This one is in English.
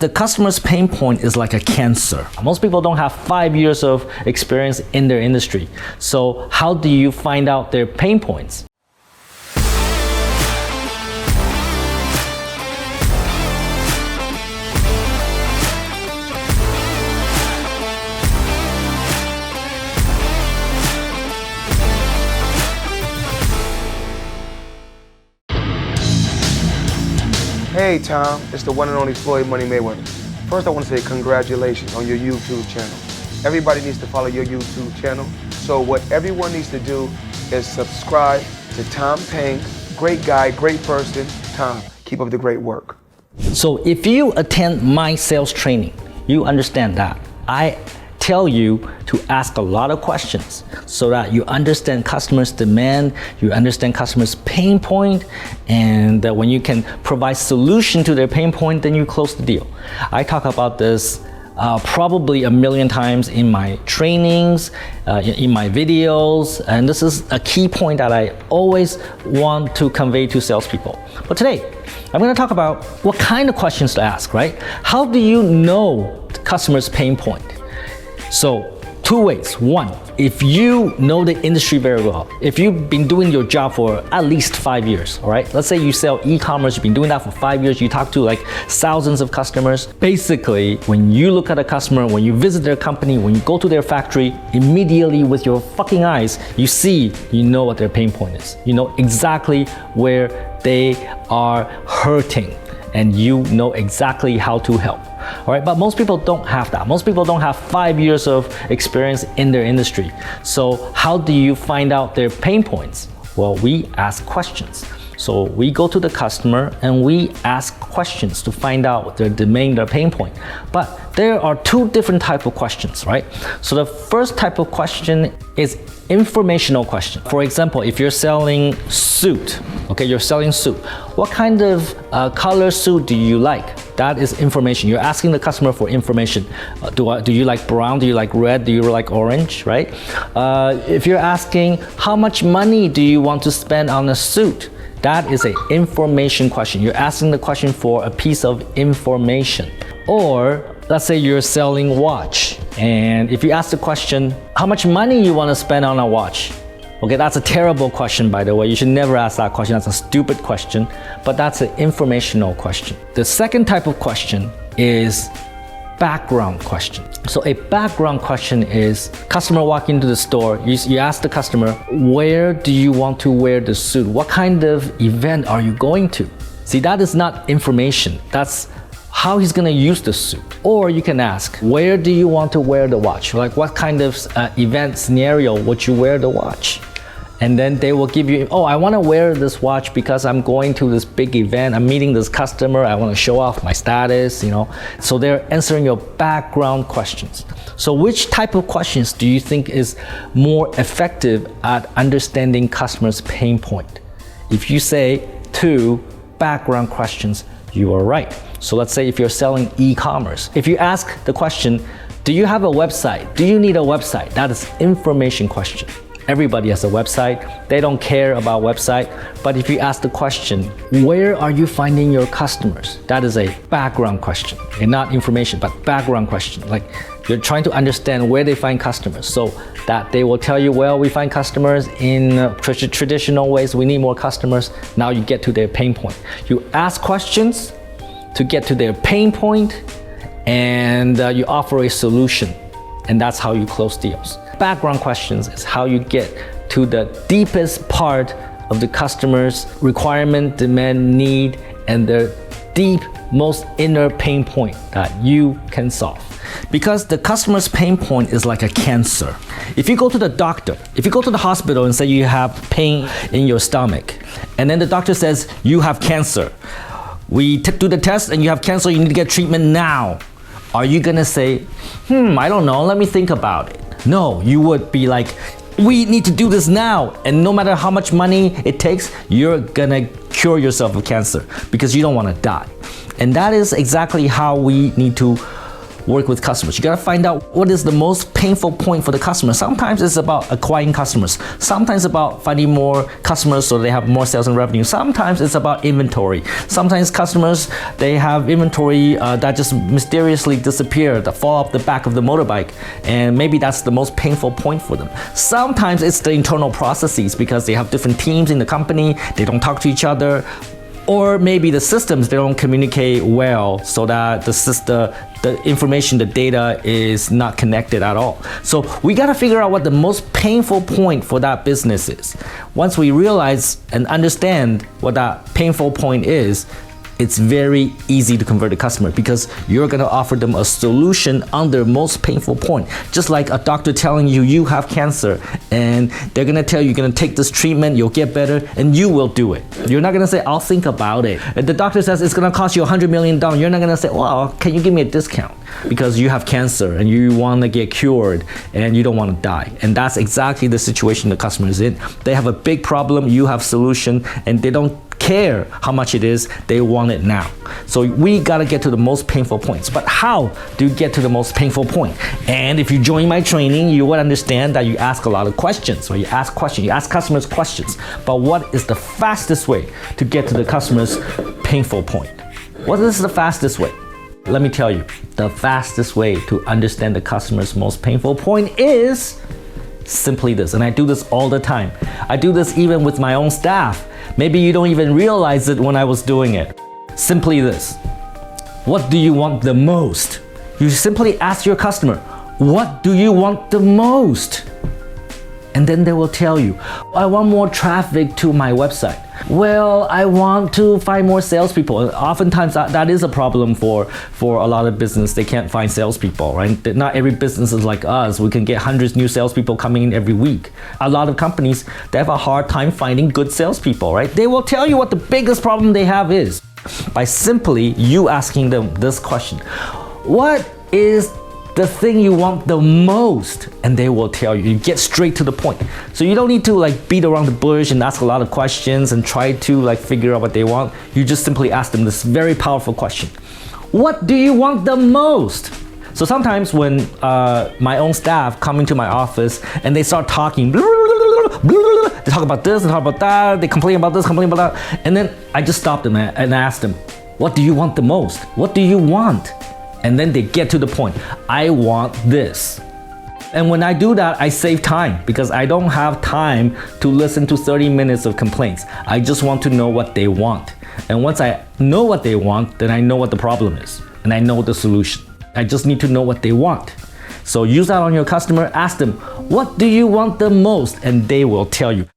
The customer's pain point is like a cancer. Most people don't have 5 years of experience in their industry. So how do you find out their pain points? Hey Tom, it's the one and only Floyd Money Mayweather. First I want to say congratulations on your YouTube channel. Everybody needs to follow your YouTube channel. So what everyone needs to do is subscribe to Tom Pang. Great guy, great person. Tom, keep up the great work. So if you attend my sales training, you understand that. I tell you to ask a lot of questions so that you understand customers' demand, you understand customers' pain point, and that when you can provide solution to their pain point, then you close the deal. I talk about this probably a million times in my trainings, in my videos, and this is a key point that I always want to convey to salespeople. But today, I'm going to talk about what kind of questions to ask, right? How do you know the customer's pain point? So, two ways. One, if you know the industry very well, if you've been doing your job for at least 5 years, all right? Let's say you sell e-commerce, you've been doing that for 5 years, you talk to like thousands of customers. Basically, when you look at a customer, when you visit their company, when you go to their factory, immediately with your fucking eyes, you know what their pain point is. You know exactly where they are hurting, and you know exactly how to help. All right, but most people don't have that. Most people don't have 5 years of experience in their industry. So how do you find out their pain points? Well, we ask questions. So we go to the customer and we ask questions to find out their domain, their pain point. But there are two different types of questions, right? So the first type of question is informational question. For example, if you're selling suit, okay, you're selling suit. What kind of color suit do you like? That is information. You're asking the customer for information. Do you like brown? Do you like red? Do you like orange, right? If you're asking how much money do you want to spend on a suit? That is an information question. You're asking the question for a piece of information. Or let's say you're selling watch, and if you ask the question, how much money you want to spend on a watch? Okay, that's a terrible question, by the way. You should never ask that question. That's a stupid question, but that's an informational question. The second type of question is background question. So a background question is customer walking into the store. You ask the customer, where do you want to wear the suit? What kind of event are you going to? See, that is not information. That's how he's gonna use the suit. Or you can ask, where do you want to wear the watch? Like what kind of event scenario would you wear the watch? And then they will give you, oh, I wanna wear this watch because I'm going to this big event, I'm meeting this customer, I wanna show off my status, you know. So they're answering your background questions. So which type of questions do you think is more effective at understanding customers' pain point? If you say two background questions, you are right. So let's say if you're selling e-commerce, if you ask the question, do you have a website? Do you need a website? That is information question. Everybody has a website. They don't care about website. But if you ask the question, where are you finding your customers? That is a background question. Okay, not information, but background question. Like you're trying to understand where they find customers. So that they will tell you, well, we find customers in traditional ways. We need more customers. Now you get to their pain point. You ask questions to get to their pain point, and you offer a solution. And that's how you close deals. Background questions is how you get to the deepest part of the customer's requirement, demand, need, and their deep, most inner pain point that you can solve. Because the customer's pain point is like a cancer. If you go to the doctor, if you go to the hospital and say you have pain in your stomach, and then the doctor says you have cancer, we do the test and you have cancer, you need to get treatment now. Are you gonna say, I don't know, let me think about it? No, you would be like, we need to do this now. And no matter how much money it takes, you're gonna cure yourself of cancer because you don't wanna die. And that is exactly how we need to work with customers. You gotta find out what is the most painful point for the customer. Sometimes it's about acquiring customers. Sometimes about finding more customers so they have more sales and revenue. Sometimes it's about inventory. Sometimes customers, they have inventory that just mysteriously disappear, that fall off the back of the motorbike, and maybe that's the most painful point for them. Sometimes it's the internal processes because they have different teams in the company, they don't talk to each other, or maybe the systems, they don't communicate well so that the information, the data is not connected at all. So we gotta figure out what the most painful point for that business is. Once we realize and understand what that painful point is, it's very easy to convert a customer because you're gonna offer them a solution on their most painful point. Just like a doctor telling you you have cancer and they're gonna tell you you're gonna take this treatment, you'll get better, and you will do it. You're not gonna say, I'll think about it. If the doctor says it's gonna cost you $100 million, you're not gonna say, well, can you give me a discount? Because you have cancer and you wanna get cured and you don't wanna die. And that's exactly the situation the customer is in. They have a big problem, you have solution, and they don't care how much it is, they want it now. So we gotta get to the most painful points. But how do you get to the most painful point? And if you join my training, you will understand that you ask a lot of questions, or you ask customers questions. But what is the fastest way to get to the customer's painful point? What is the fastest way? Let me tell you, the fastest way to understand the customer's most painful point is simply this, and I do this all the time. I do this even with my own staff. Maybe you don't even realize it when I was doing it. Simply this. What do you want the most? You simply ask your customer, what do you want the most? And then they will tell you, I want more traffic to my website. Well, I want to find more salespeople. Oftentimes that is a problem for a lot of business. They can't find salespeople, right? Not every business is like us. We can get hundreds new salespeople coming in every week. A lot of companies, they have a hard time finding good salespeople, right? They will tell you what the biggest problem they have is by simply you asking them this question. What is the thing you want the most? And they will tell you. You get straight to the point. So you don't need to like beat around the bush and ask a lot of questions and try to like figure out what they want. You just simply ask them this very powerful question. What do you want the most? So sometimes when my own staff come into my office and they start talking, they talk about this, they talk about that, they complain about this, complain about that, and then I just stop them and ask them, what do you want the most? What do you want? And then they get to the point. I want this. And when I do that, I save time because I don't have time to listen to 30 minutes of complaints. I just want to know what they want. And once I know what they want, then I know what the problem is and I know the solution. I just need to know what they want. So use that on your customer, ask them, what do you want the most? And they will tell you.